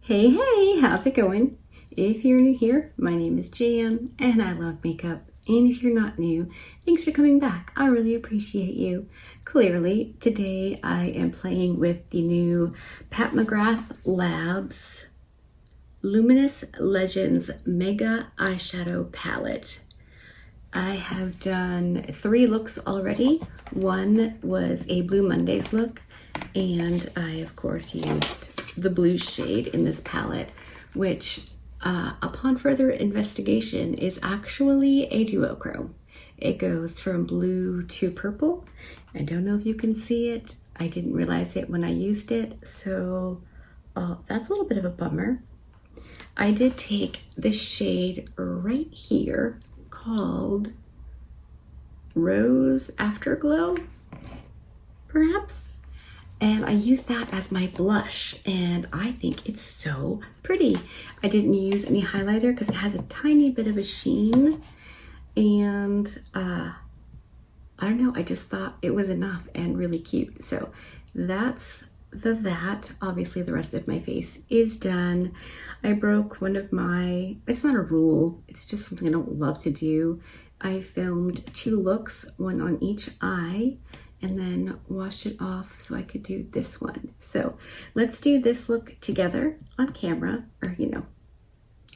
Hey, how's it going? If you're new here, my name is Jan and I love makeup. And if you're not new, thanks for coming back. I really appreciate you. Clearly, today I am playing with the new Pat McGrath Labs Luminous Legends Mega Eyeshadow Palette. I have done 3 looks already. One was a Blue Mondays look, and I of course used the blue shade in this palette, which upon further investigation is actually a duochrome. It goes from blue to purple. I don't know if you can see it. I didn't realize it when I used it, so that's a little bit of a bummer. I did take this shade right here called Rose Afterglow, perhaps? And I used that as my blush, and I think it's so pretty. I didn't use any highlighter because it has a tiny bit of a sheen, and I don't know, I just thought it was enough and really cute. So that's that. Obviously the rest of my face is done. I broke one of my, it's not a rule, it's just something I don't love to do. I filmed 2 looks, one on each eye, and then washed it off so I could do this one. So let's do this look together on camera, or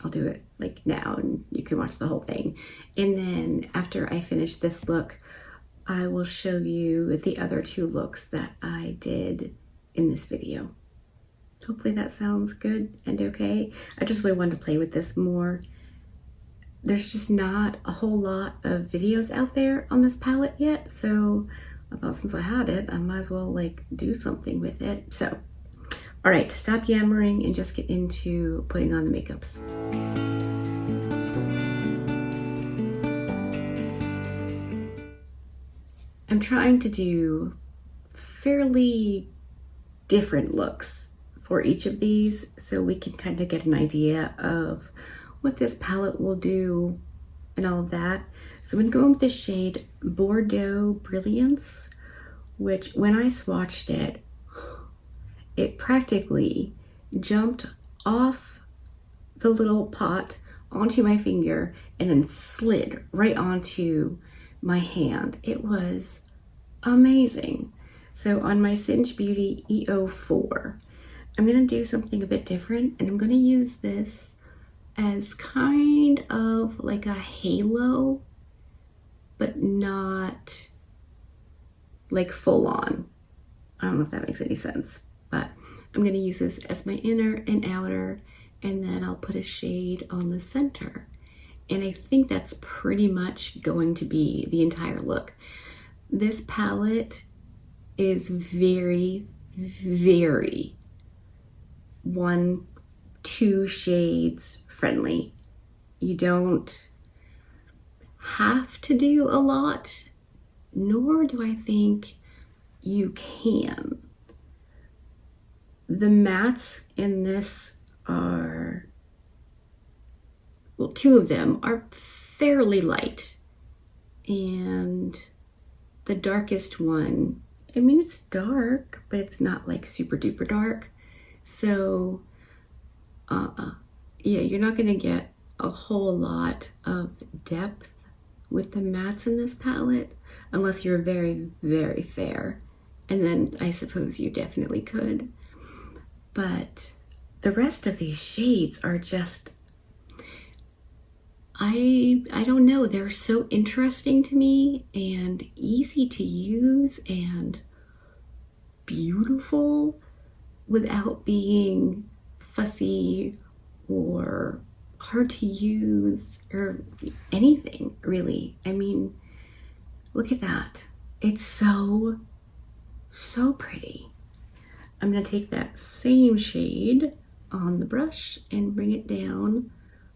I'll do it like now and you can watch the whole thing. And then after I finish this look, I will show you the other 2 looks that I did in this video. Hopefully that sounds good and okay. I just really wanted to play with this more. There's just not a whole lot of videos out there on this palette yet, so I thought since I had it, I might as well like do something with it. So, all right, stop yammering and just get into putting on the makeups. I'm trying to do fairly different looks for each of these so we can kind of get an idea of what this palette will do and all of that. So I'm gonna go in with the shade Bordeaux Brilliance, which when I swatched it, it practically jumped off the little pot onto my finger and then slid right onto my hand. It was amazing. So on my Singe Beauty EO4, I'm gonna do something a bit different, and I'm gonna use this as kind of like a halo, but not like full on. I don't know if that makes any sense, but I'm gonna use this as my inner and outer, and then I'll put a shade on the center. And I think that's pretty much going to be the entire look. This palette is very, very 1-2 shades friendly. You don't have to do a lot, nor do I think you can. The mattes in this are, well, 2 of them are fairly light, and the darkest one, I mean, it's dark, but it's not like super duper dark. So, yeah, you're not gonna get a whole lot of depth with the mattes in this palette unless you're very, very fair. And then I suppose you definitely could. But the rest of these shades are just, I don't know, they're so interesting to me and easy to use and beautiful without being fussy or hard to use or anything really. I mean, look at that. It's so pretty. I'm gonna take that same shade on the brush and bring it down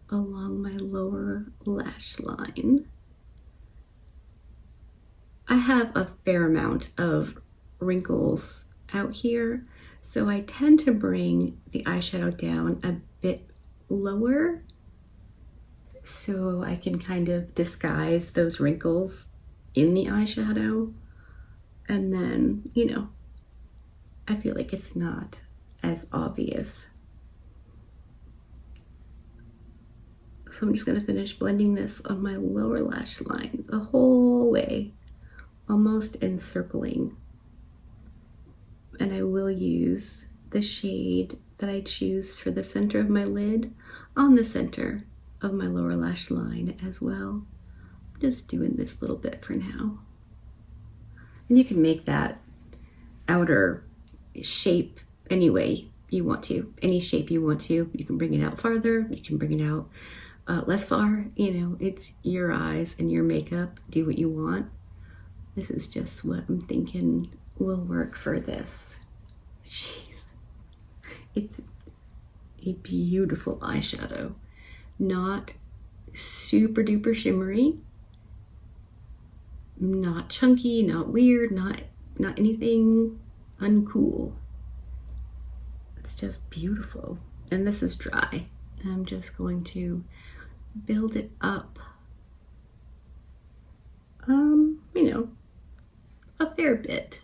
along my lower lash line. I have a fair amount of wrinkles out here, so I tend to bring the eyeshadow down a bit lower so I can kind of disguise those wrinkles in the eyeshadow. And then, I feel like it's not as obvious. So I'm just gonna finish blending this on my lower lash line the whole way, almost encircling. And I will use the shade that I choose for the center of my lid on the center of my lower lash line as well. I'm just doing this little bit for now. And you can make that outer shape any way you want to, any shape you want to. You can bring it out farther, you can bring it out less far, you know, it's your eyes and your makeup, do what you want. This is just what I'm thinking will work for this. Jeez. It's a beautiful eyeshadow. Not super duper shimmery, not chunky, not weird, not anything uncool. It's just beautiful. And this is dry. I'm just going to build it up, you know, a fair bit.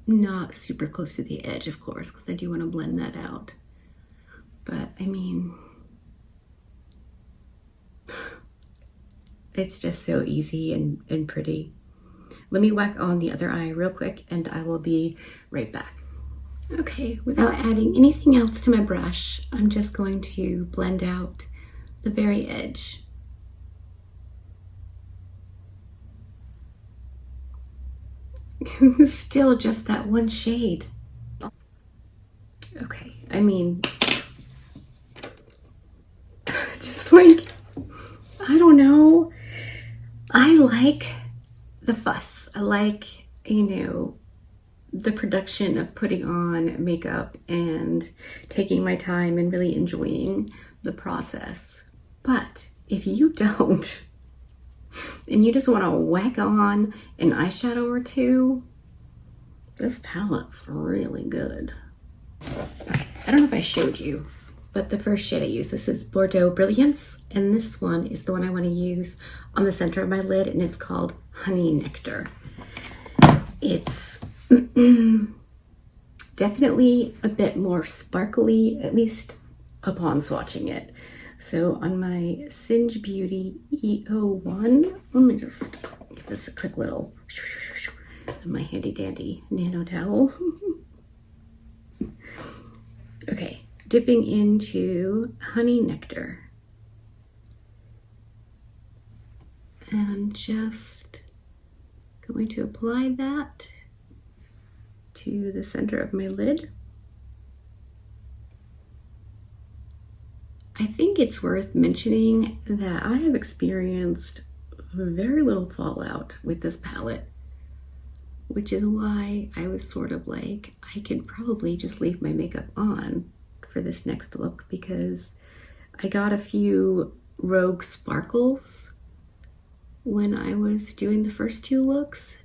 Not super close to the edge, of course, because I do want to blend that out. But I mean, it's just so easy and pretty. Let me whack on the other eye real quick and I will be right back. Okay, without adding anything else to my brush, I'm just going to blend out the very edge. Still just that one shade. Okay, I mean, just like, I don't know. I like the fuss. I like, you know, the production of putting on makeup and taking my time and really enjoying the process. But if you don't, and you just want to whack on an eyeshadow or two, this palette's really good. Okay, I don't know if I showed you, but the first shade I use, this is Bordeaux Brilliance, and this one is the one I want to use on the center of my lid, and it's called Honey Nectar. It's definitely a bit more sparkly, at least upon swatching it. So on my Singe Beauty E01, let me just give this a quick little, my handy dandy nano towel. Okay, dipping into Honey Nectar. And just going to apply that to the center of my lid. I think it's worth mentioning that I have experienced very little fallout with this palette, which is why I was sort of like, I could probably just leave my makeup on for this next look, because I got a few rogue sparkles when I was doing the first two looks,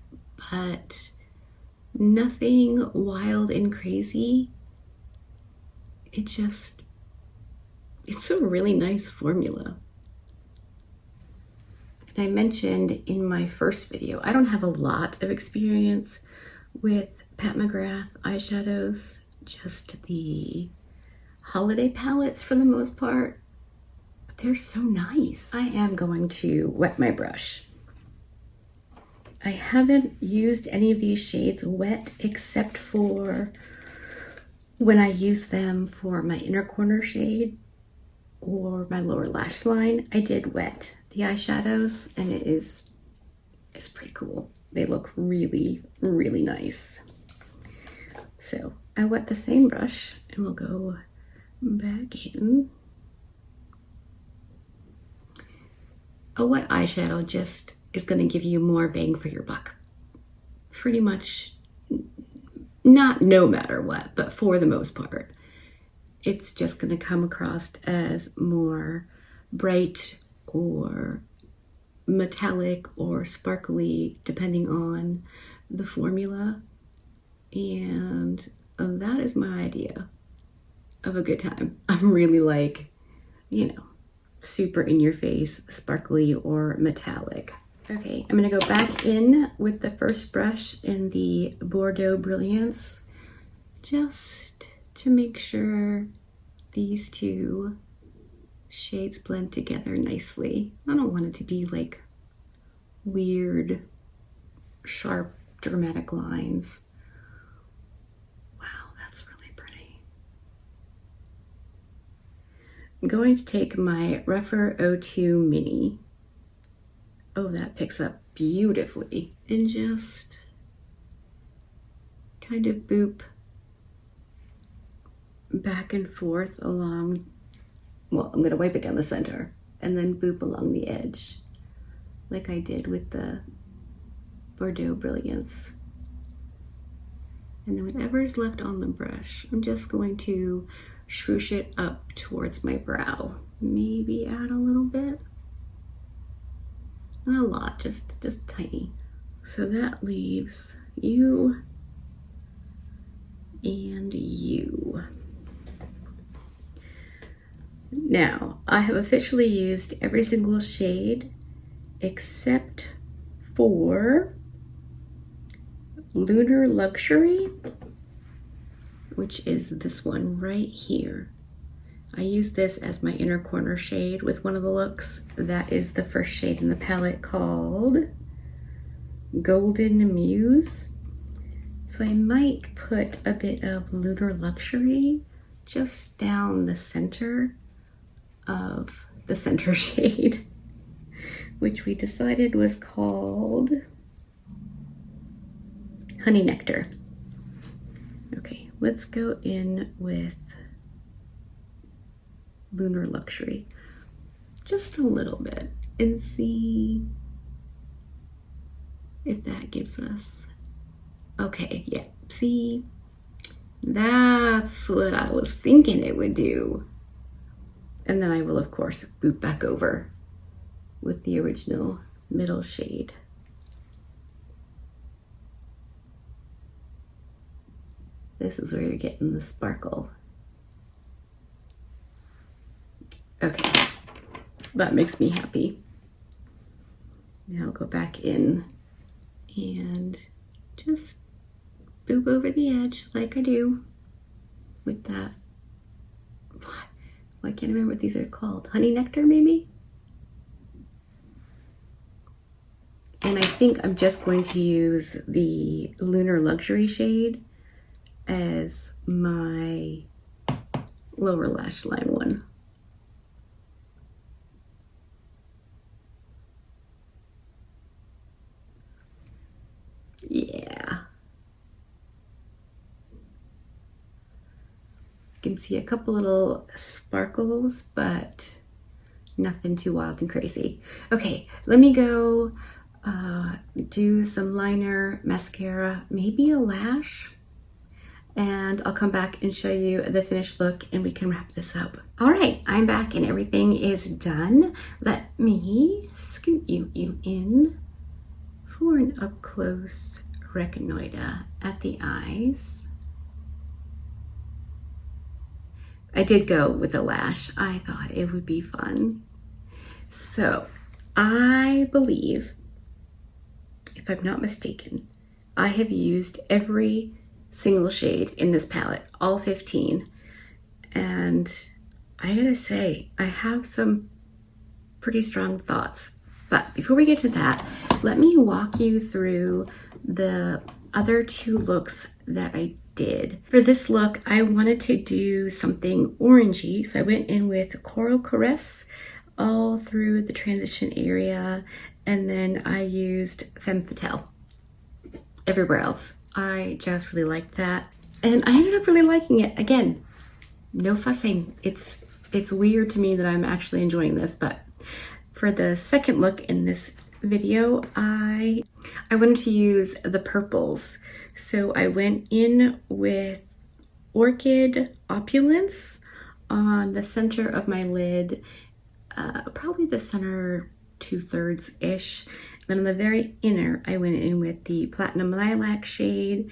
but nothing wild and crazy. It's a really nice formula. And I mentioned in my first video, I don't have a lot of experience with Pat McGrath eyeshadows, just the holiday palettes for the most part. But they're so nice. I am going to wet my brush. I haven't used any of these shades wet except for when I use them for my inner corner shade or my lower lash line. I did wet the eyeshadows, and it's pretty cool. They look really, really nice. So I wet the same brush and we'll go back in. A wet eyeshadow just is going to give you more bang for your buck. Pretty much, not no matter what, but for the most part. It's just going to come across as more bright or metallic or sparkly, depending on the formula. And that is my idea of a good time. I'm really like, you know, super in your face, sparkly or metallic. Okay, I'm gonna go back in with the first brush in the Bordeaux Brilliance, just to make sure these two shades blend together nicely. I don't want it to be like weird, sharp, dramatic lines. Wow, that's really pretty. I'm going to take my Rephr 02 Mini. Oh, that picks up beautifully. And just kind of boop back and forth along, well, I'm gonna wipe it down the center and then boop along the edge like I did with the Bordeaux Brilliance. And then whatever is left on the brush, I'm just going to swoosh it up towards my brow. Maybe add a little bit. Not a lot, just tiny. So that leaves you and you. Now, I have officially used every single shade except for Lunar Luxury, which is this one right here. I use this as my inner corner shade with one of the looks. That is the first shade in the palette called Golden Muse. So I might put a bit of Lunar Luxury just down the center of the center shade, which we decided was called Honey Nectar. Okay, let's go in with Lunar Luxury just a little bit and see if that gives us, okay, yeah, see, that's what I was thinking it would do. And then I will, of course, boot back over with the original middle shade. This is where you're getting the sparkle. Okay, that makes me happy. Now I'll go back in and just boop over the edge like I do with that. I can't remember what these are called. Honey Nectar, maybe? And I think I'm just going to use the Lunar Luxury shade as my lower lash line one. Yeah. You can see a couple little sparkles, but nothing too wild and crazy. Okay, let me go do some liner, mascara, maybe a lash, and I'll come back and show you the finished look and we can wrap this up. All right, I'm back and everything is done. Let me scoot you in for an up close reconnoiter at the eyes. I did go with a lash. I thought it would be fun. So I believe, if I'm not mistaken, I have used every single shade in this palette, all 15. And I gotta say, I have some pretty strong thoughts. But before we get to that, let me walk you through the other two looks that I did. For this look, I wanted to do something orangey, so I went in with Coral Caress all through the transition area, and then I used Femme Fatale everywhere else. I just really liked that, and I ended up really liking it. Again, no fussing. It's weird to me that I'm actually enjoying this, but for the second look in this video, I wanted to use the purples. So I went in with Orchid Opulence on the center of my lid, probably the center 2/3-ish. Then on the very inner, I went in with the Platinum Lilac shade,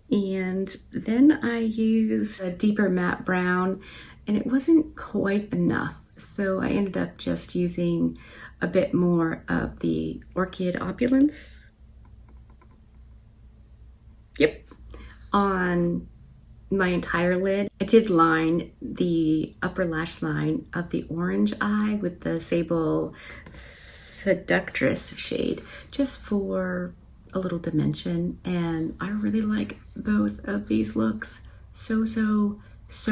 and then I used a deeper matte brown, and it wasn't quite enough. So I ended up just using a bit more of the Orchid Opulence. Yep. On my entire lid. I did line the upper lash line of the orange eye with the Sable Seductress shade, just for a little dimension. And I really like both of these looks so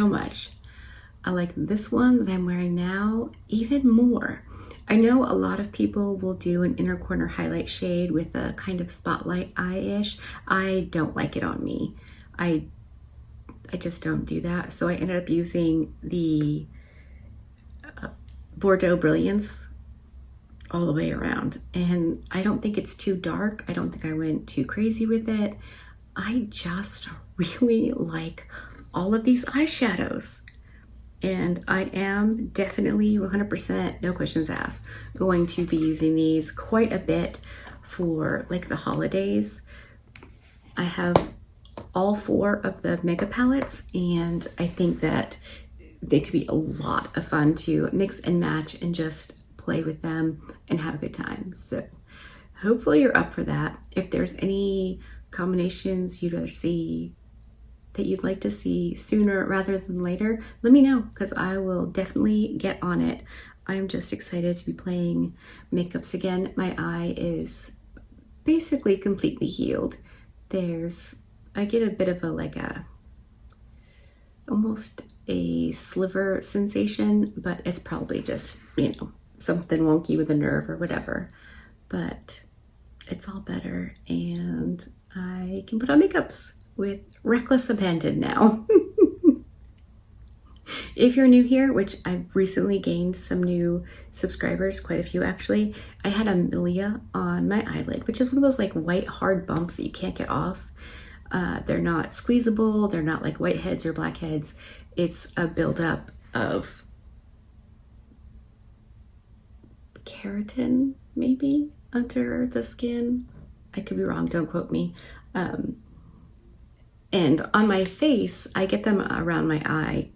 much. I like this one that I'm wearing now even more. I know a lot of people will do an inner corner highlight shade with a kind of spotlight eye-ish. I don't like it on me. I just don't do that. So I ended up using the Bordeaux Brilliance all the way around. And I don't think it's too dark. I don't think I went too crazy with it. I just really like all of these eyeshadows. And I am definitely 100%, no questions asked, going to be using these quite a bit for like the holidays. I have all 4 of the Mega palettes, and I think that they could be a lot of fun to mix and match and just play with them and have a good time. So hopefully you're up for that. If there's any combinations you'd rather see, that you'd like to see sooner rather than later, let me know, because I will definitely get on it. I'm just excited to be playing makeups again. My eye is basically completely healed. I get a bit of almost a sliver sensation, but it's probably just, something wonky with a nerve or whatever. But it's all better, and I can put on makeups with reckless abandon now. If you're new here, which I've recently gained some new subscribers, quite a few actually, I had Amelia on my eyelid, which is one of those like white hard bumps that you can't get off. They're not squeezable, they're not like whiteheads or blackheads. It's a buildup of keratin, maybe, under the skin. I could be wrong, don't quote me. And on my face, I get them around my eye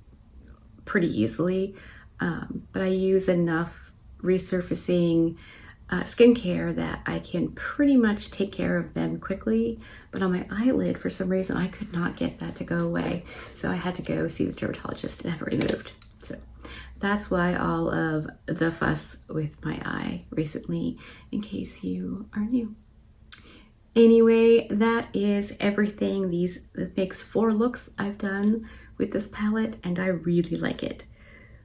pretty easily, but I use enough resurfacing skincare that I can pretty much take care of them quickly. But on my eyelid, for some reason, I could not get that to go away. So I had to go see the dermatologist and have it removed. So that's why all of the fuss with my eye recently, in case you are new. Anyway, that is everything. This makes 4 looks I've done with this palette, and I really like it.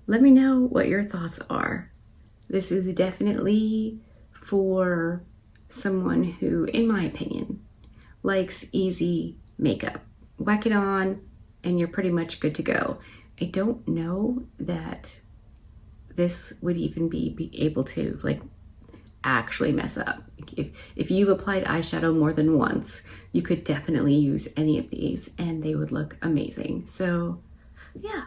Let me know what your thoughts are. This is definitely for someone who, in my opinion, likes easy makeup. Whack it on and you're pretty much good to go. I don't know that this would even be able to like actually mess up. If you've applied eyeshadow more than once, you could definitely use any of these and they would look amazing. So yeah,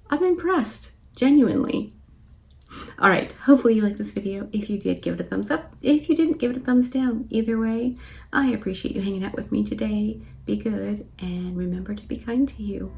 I'm impressed, genuinely. All right, hopefully you liked this video. If you did, give it a thumbs up. If you didn't, give it a thumbs down. Either way, I appreciate you hanging out with me today. Be good and remember to be kind to you.